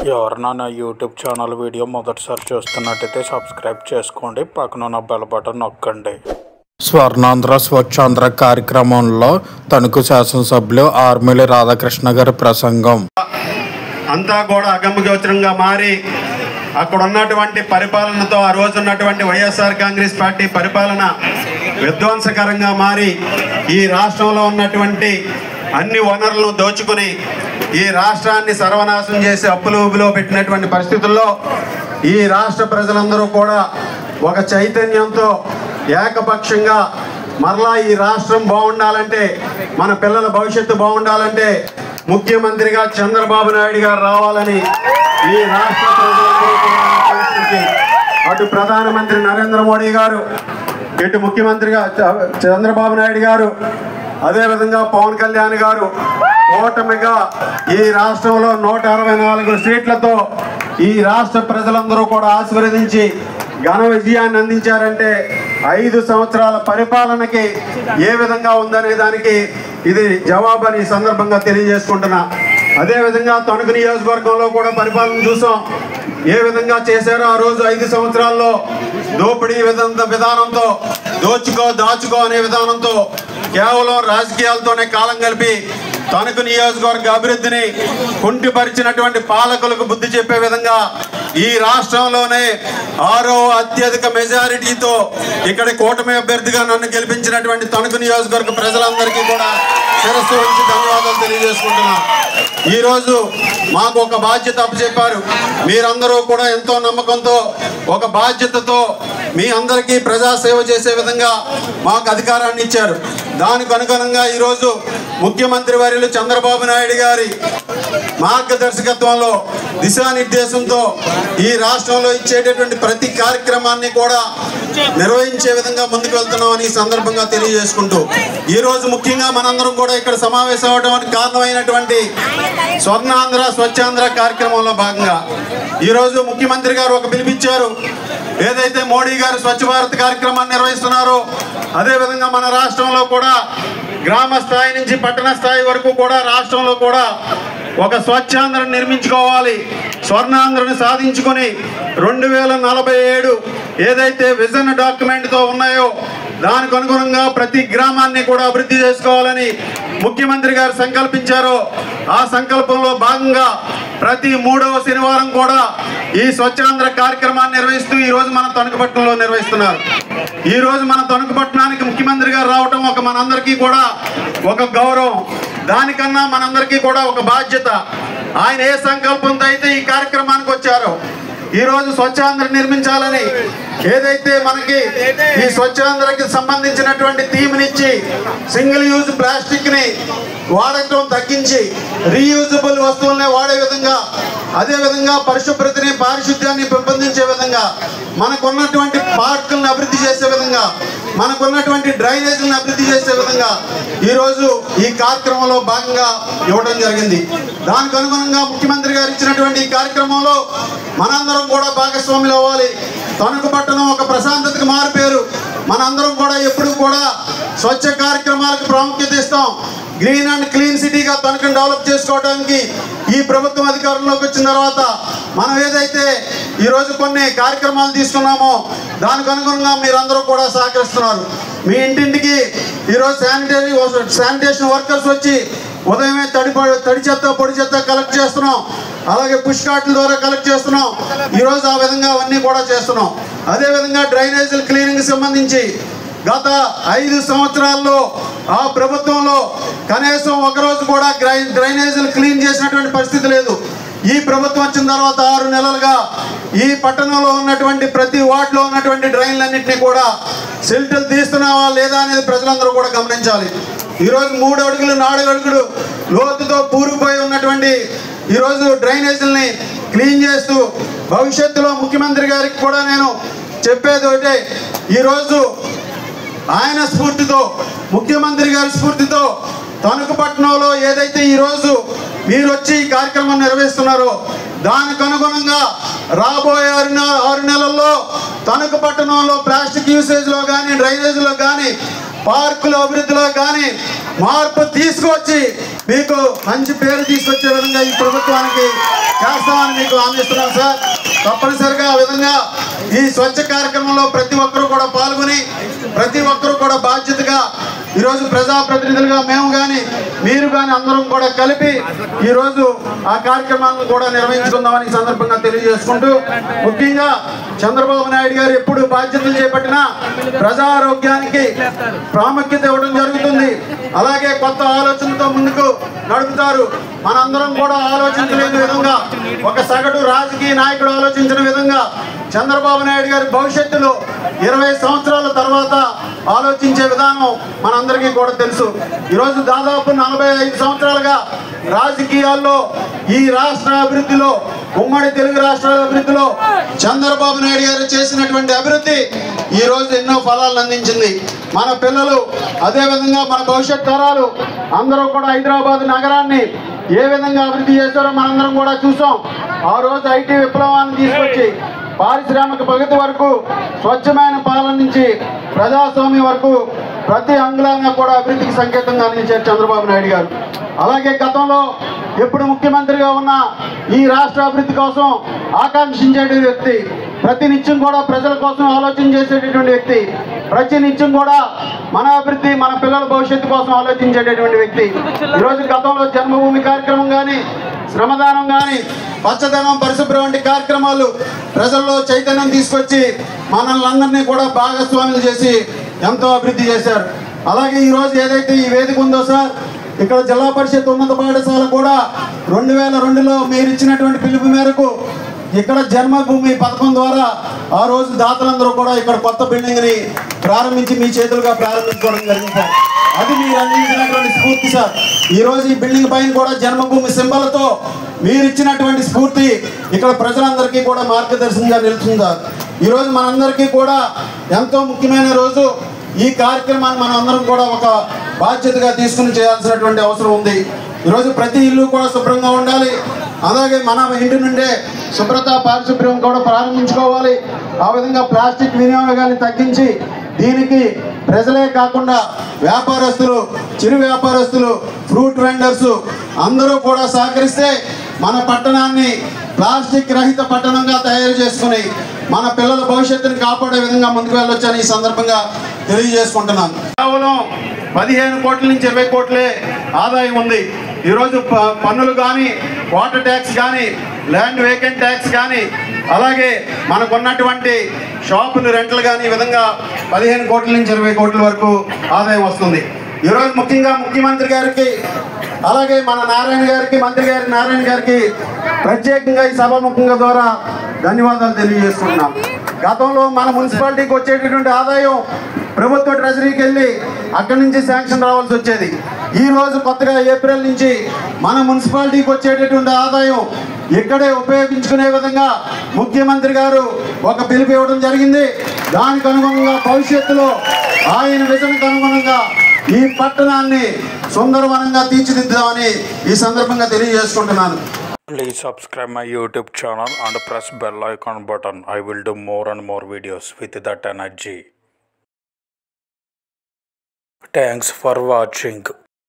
ఎవరన్నా నా YouTube channel video మొదటిసారి చూస్తున్నట్టయితే సబ్స్క్రైబ్ చేసుకోండి, పక్కన బెల్ బటన్ నొక్కండి. స్వర్ణాంధ్ర స్వచ్ఛాంధ్ర కార్యక్రమంలో తణుకు శాసనసభ్యులు ఆర్మిలి రాధాకృష్ణ గారి ప్రసంగం. అంతా కూడా అగమ్యగోచరంగా మారి అక్కడ ఉన్నటువంటి పరిపాలనతో ఆ రోజు ఉన్నటువంటి వైఎస్ఆర్ కాంగ్రెస్ పార్టీ పరిపాలన విధ్వంసకరంగా మారి ఈ రాష్ట్రంలో ఉన్నటువంటి అన్ని వనరులను దోచుకుని ఈ రాష్ట్రాన్ని సర్వనాశనం చేసి అప్పులు ఊబిలో పెట్టినటువంటి పరిస్థితుల్లో ఈ రాష్ట్ర ప్రజలందరూ కూడా ఒక చైతన్యంతో ఏకపక్షంగా మరలా ఈ రాష్ట్రం బాగుండాలంటే, మన పిల్లల భవిష్యత్తు బాగుండాలంటే ముఖ్యమంత్రిగా చంద్రబాబు నాయుడు గారు రావాలని ఈ రాష్ట్ర ప్రజలందరూ కూడా అటు ప్రధానమంత్రి నరేంద్ర మోడీ గారు, ఇటు ముఖ్యమంత్రిగా చంద్రబాబు నాయుడు గారు, అదేవిధంగా పవన్ కళ్యాణ్ గారు కూటమిగా ఈ రాష్ట్రంలో 164 సీట్లతో ఈ రాష్ట్ర ప్రజలందరూ కూడా ఆశీర్వదించి ఘన విజయాన్ని అందించారంటే 5 సంవత్సరాల పరిపాలనకి ఏ విధంగా ఉందనే దానికి ఇది జవాబని సందర్భంగా తెలియజేసుకుంటున్నా. అదేవిధంగా తణుకు నియోజకవర్గంలో కూడా పరిపాలన చూసాం, ఏ విధంగా చేశారో. ఆ రోజు 5 సంవత్సరాల్లో దోపిడీ విధానంతో దాచుకో అనే విధానంతో కేవలం రాజకీయాలతోనే కాలం కలిపి తణుకు నియోజకవర్గ అభివృద్ధిని కుంటిపరిచినటువంటి పాలకులకు బుద్ధి చెప్పే విధంగా ఈ రాష్ట్రంలోనే 6వ అత్యధిక మెజారిటీతో ఇక్కడ కూటమి అభ్యర్థిగా నన్ను గెలిపించినటువంటి తణుకు నియోజకవర్గ ప్రజలందరికీ కూడా శిరస్సు ఉంచి ధన్యవాదాలు తెలియజేసుకుంటున్నాను. ఈరోజు మాకు ఒక బాధ్యత అప్పచెప్పారు. మీరందరూ కూడా ఎంతో నమ్మకంతో ఒక బాధ్యతతో మీ అందరికీ ప్రజాసేవ చేసే విధంగా మాకు అధికారాన్ని ఇచ్చారు. దానికి అనుగుణంగా ఈరోజు ముఖ్యమంత్రి వర్యులు చంద్రబాబు నాయుడు గారి మార్గదర్శకత్వంలో, దిశానిర్దేశంతో ఈ రాష్ట్రంలో ఇచ్చేటటువంటి ప్రతి కార్యక్రమాన్ని కూడా నిర్వహించే విధంగా ముందుకు వెళ్తున్నామని ఈ సందర్భంగా తెలియజేసుకుంటూ, ఈరోజు ముఖ్యంగా మనందరం కూడా ఇక్కడ సమావేశం అవడానికి కారణమైనటువంటి స్వర్ణాంధ్ర స్వచ్ఛాంధ్ర కార్యక్రమంలో భాగంగా ఈరోజు ముఖ్యమంత్రి గారు ఒక పిలిపించారు. ఏదైతే మోడీ గారు స్వచ్ఛ భారత్ కార్యక్రమాన్ని నిర్వహిస్తున్నారో అదేవిధంగా మన రాష్ట్రంలో కూడా గ్రామ స్థాయి నుంచి పట్టణ స్థాయి వరకు కూడా రాష్ట్రంలో కూడా ఒక స్వచ్ఛాంధ్రను నిర్మించుకోవాలి, స్వర్ణాంధ్రను సాధించుకొని 2047 ఏదైతే విజన్ డాక్యుమెంట్తో ఉన్నాయో దానికి అనుగుణంగా ప్రతి గ్రామాన్ని కూడా అభివృద్ధి చేసుకోవాలని ముఖ్యమంత్రి గారు సంకల్పించారో ఆ సంకల్పంలో భాగంగా ప్రతి 3వ శనివారం కూడా ఈ స్వచ్ఛాంధ్ర కార్యక్రమాన్ని నిర్వహిస్తూ ఈరోజు మన తణుకుపట్నంలో నిర్వహిస్తున్నారు. ఈరోజు మన తణుకుపట్నానికి ముఖ్యమంత్రి గారు రావటం ఒక మనందరికీ కూడా ఒక గౌరవం, దానికన్నా మనందరికీ కూడా ఒక బాధ్యత. ఆయన ఏ సంకల్పంతో అయితే ఈ కార్యక్రమానికి వచ్చారో, ఈరోజు స్వచ్ఛాంధ్ర నిర్మించాలని ఏదైతే మనకి ఈ స్వచ్ఛాంధ్రకి సంబంధించినటువంటి థీమ్నిచ్చి సింగిల్ యూజ్ ప్లాస్టిక్ని వాడటం తగ్గించి రీయూజబుల్ వస్తువులనే వాడే విధంగా, అదేవిధంగా పరిశుభ్రతని పారిశుద్ధ్యాన్ని పెంపొందించే విధంగా, మనకున్నటువంటి పార్కులను అభివృద్ధి చేసే విధంగా, మనకున్నటువంటి డ్రైనేజీలను అభివృద్ధి చేసే విధంగా ఈరోజు ఈ కార్యక్రమంలో భాగంగా ఇవ్వడం జరిగింది. దానికి అనుగుణంగా ముఖ్యమంత్రి గారు ఇచ్చినటువంటి ఈ కార్యక్రమంలో మనందరం కూడా భాగస్వాములు అవ్వాలి. తణుకు పట్టణం ఒక ప్రశాంతతకు మారిపోయారు. మనందరం కూడా ఎప్పుడు కూడా స్వచ్ఛ కార్యక్రమాలకు ప్రాముఖ్యత ఇస్తాం. గ్రీన్ అండ్ క్లీన్ సిటీగా తణుకును డెవలప్ చేసుకోవడానికి ఈ ప్రభుత్వం అధికారంలోకి వచ్చిన తర్వాత మనం ఏదైతే ఈరోజు కొన్ని కార్యక్రమాలు తీసుకున్నామో దానికి అనుగుణంగా మీరందరూ కూడా సహకరిస్తున్నారు. మీ ఇంటింటికి ఈరోజు శానిటేషన్ వర్కర్స్ వచ్చి ఉదయమే తడి చెత్త పొడి చెత్త కలెక్ట్ చేస్తున్నాం, అలాగే పుష్ కార్ట్ల ద్వారా కలెక్ట్ చేస్తున్నాం. ఈరోజు ఆ విధంగా అవన్నీ కూడా చేస్తున్నాం. అదేవిధంగా డ్రైనేజీల క్లీనింగ్కి సంబంధించి గత 5 సంవత్సరాల్లో ఆ ప్రభుత్వంలో కనీసం ఒకరోజు కూడా డ్రైనేజీలు క్లీన్ చేసినటువంటి పరిస్థితి లేదు. ఈ ప్రభుత్వం వచ్చిన తర్వాత 6 నెలలుగా ఈ పట్టణంలో ఉన్నటువంటి ప్రతి వార్డులో ఉన్నటువంటి డ్రైన్లన్నింటినీ కూడా సిల్టులు తీస్తున్నావా లేదా అనేది ప్రజలందరూ కూడా గమనించాలి. ఈరోజు 3 అడుగులు 4 అడుగులు లోతుతో పూరుకుపోయి ఉన్నటువంటి ఈరోజు డ్రైనేజీలని క్లీన్ చేస్తూ భవిష్యత్తులో ముఖ్యమంత్రి గారికి కూడా నేను చెప్పేది ఒకటే, ఈరోజు ఆయన స్ఫూర్తితో, ముఖ్యమంత్రి గారి స్ఫూర్తితో తణుకుపట్నంలో ఏదైతే ఈరోజు మీరు వచ్చి ఈ కార్యక్రమం నిర్వహిస్తున్నారో దానికి అనుగుణంగా రాబోయే 6 నెలల్లో తణుకుపట్నంలో ప్లాస్టిక్ యూసేజ్లో కానీ డ్రైనేజీలో కానీ పార్కుల అభివృద్ధిలో కానీ మార్పు తీసుకొచ్చి మీకు మంచి పేరు తీసుకొచ్చే విధంగా ఈ ప్రభుత్వానికి చేస్తామని మీకు హామీ ఇస్తున్నాం సార్. తప్పనిసరిగా ఆ విధంగా ఈ స్వచ్ఛ కార్యక్రమంలో ప్రతి ఒక్కరూ కూడా పాల్గొని ప్రతి ఒక్కరూ కూడా బాధ్యతగా ఈరోజు ప్రజాప్రతినిధులుగా మేము కానీ మీరు కానీ అందరం కూడా కలిపి ఈరోజు ఆ కార్యక్రమాలను కూడా నిర్వహించుకుందామని ఈ సందర్భంగా తెలియజేసుకుంటూ, ముఖ్యంగా చంద్రబాబు నాయుడు గారు ఎప్పుడు బాధ్యతలు చేపట్టినా ప్రజారోగ్యానికి ప్రాముఖ్యత ఇవ్వడం జరుగుతుంది. అలాగే కొత్త ఆలోచనతో ముందుకు నడుపుతారు. మనందరం కూడా ఆలోచించలేని విధంగా ఒక సగటు రాజకీయ నాయకుడు ఆలోచించిన విధంగా చంద్రబాబు నాయుడు గారి భవిష్యత్తులో 20 సంవత్సరాల తర్వాత ఆలోచించే విధానం మనందరికీ కూడా తెలుసు. ఈరోజు దాదాపు 45 సంవత్సరాలుగా రాజకీయాల్లో ఈ రాష్ట్ర అభివృద్ధిలో, ఉమ్మడి తెలుగు రాష్ట్రాల అభివృద్ధిలో చంద్రబాబు నాయుడు గారు చేసినటువంటి అభివృద్ధి ఈరోజు ఎన్నో ఫలాలను అందించింది. మన పిల్లలు, అదేవిధంగా మన భవిష్యత్ తరాలు అందరూ కూడా హైదరాబాద్ నగరాన్ని ఏ విధంగా అభివృద్ధి చేశారో మనందరం కూడా చూసాం. ఆ రోజు ఐటీ విప్లవాన్ని తీసుకొచ్చి పారిశ్రామిక ప్రగతి వరకు, స్వచ్ఛమైన పాలన నుంచి ప్రజాస్వామ్యం వరకు ప్రతి అంగుళంగా కూడా అభివృద్ధికి సంకేతంగా అందించారు చంద్రబాబు నాయుడు గారు. అలాగే గతంలో ఎప్పుడు ముఖ్యమంత్రిగా ఉన్న ఈ రాష్ట్ర అభివృద్ధి కోసం ఆకాంక్షించే వ్యక్తి, ప్రతి నిత్యం కూడా ప్రజల కోసం ఆలోచన చేసేటటువంటి వ్యక్తి, ప్రతి నిత్యం కూడా మన అభివృద్ధి, మన పిల్లల భవిష్యత్తు కోసం ఆలోచించేటటువంటి వ్యక్తి. ఈరోజు గతంలో జన్మభూమి కార్యక్రమం కానీ, శ్రమదానం కానీ, పచ్చదనం, పరిశుభ్రం వంటి కార్యక్రమాలు ప్రజల్లో చైతన్యం తీసుకొచ్చి మనల్ని అందరినీ కూడా భాగస్వాములు చేసి ఎంతో అభివృద్ధి చేశారు. అలాగే ఈరోజు ఏదైతే ఈ వేదిక ఉందో సార్, ఇక్కడ జిల్లా పరిషత్ ఉన్నత పాఠశాల కూడా 2002లో మీరు ఇచ్చినటువంటి పిలుపు మేరకు ఇక్కడ జన్మభూమి పథకం ద్వారా ఆ రోజు దాతలందరూ కూడా ఇక్కడ కొత్త బిల్డింగ్ని ప్రారంభించి మీ చేతులుగా ప్రారంభించుకోవడం జరిగింది సార్. అది మీరు అందించినటువంటి స్ఫూర్తి సార్. ఈరోజు ఈ బిల్డింగ్ పైన కూడా జన్మభూమి సింబల్తో మీరు ఇచ్చినటువంటి స్ఫూర్తి ఇక్కడ ప్రజలందరికీ కూడా మార్గదర్శనంగా నిలుస్తుంది సార్. ఈరోజు మనందరికీ కూడా ఎంతో ముఖ్యమైన రోజు. ఈ కార్యక్రమాన్ని మనం అందరం కూడా ఒక బాధ్యతగా తీసుకుని చేయాల్సినటువంటి అవసరం ఉంది. ఈరోజు ప్రతి ఇల్లు కూడా శుభ్రంగా ఉండాలి. అలాగే మన ఇంటి నుండే శుభ్రత, పారిశుభ్రం కూడా ప్రారంభించుకోవాలి. ఆ విధంగా ప్లాస్టిక్ వినియోగాన్ని తగ్గించి దీనికి ప్రజలే కాకుండా వ్యాపారస్తులు, చిరు వ్యాపారస్తులు, ఫ్రూట్ వెండర్స్ అందరూ కూడా సహకరిస్తే మన పట్టణాన్ని ప్లాస్టిక్ రహిత పట్టణంగా తయారు చేసుకుని మన పిల్లల భవిష్యత్తుని కాపాడే విధంగా ముందుకు వెళ్ళొచ్చని ఈ సందర్భంగా తెలియజేసుకుంటున్నాను. కేవలం 15 కోట్ల నుంచి 20 కోట్లే ఆదాయం ఉంది. ఈరోజు పన్నులు కానీ, వాటర్ ట్యాక్స్ కానీ, ల్యాండ్ వేకెంట్ ట్యాక్స్ కానీ, అలాగే మనకున్నటువంటి షాపులు రెంట్లు కానీ, ఈ విధంగా 15 కోట్ల నుంచి 20 కోట్ల వరకు ఆదాయం వస్తుంది. ఈరోజు ముఖ్యంగా ముఖ్యమంత్రి గారికి, అలాగే మన నారాయణ గారికి, మంత్రి గారి నారాయణ గారికి ప్రత్యేకంగా ఈ సభాముఖంగా ద్వారా ధన్యవాదాలు తెలియజేసుకుంటున్నాం. గతంలో మన మున్సిపాలిటీకి వచ్చేటటువంటి ఆదాయం ప్రభుత్వ ట్రెజరీకి వెళ్ళి అక్కడి నుంచి శాంక్షన్ రావాల్సి వచ్చేది. ఈరోజు కొత్తగా ఏప్రిల్ నుంచి మన మున్సిపాలిటీకి వచ్చేటటువంటి ఆదాయం ఇక్కడే ఉపయోగించుకునే విధంగా ముఖ్యమంత్రి గారు ఒక పిలుపు ఇవ్వడం జరిగింది. దానికి అనుగుణంగా భవిష్యత్తులో ఆయన విజన్కి అనుగుణంగా ఈ పట్టణాన్ని సుందరవనంగా తీర్చిదిద్దామని ఈ సందర్భంగా తెలియజేసుకుంటున్నాను. Please subscribe my YouTube channel and press bell icon button. I will do more and more videos with that energy. Thanks for watching.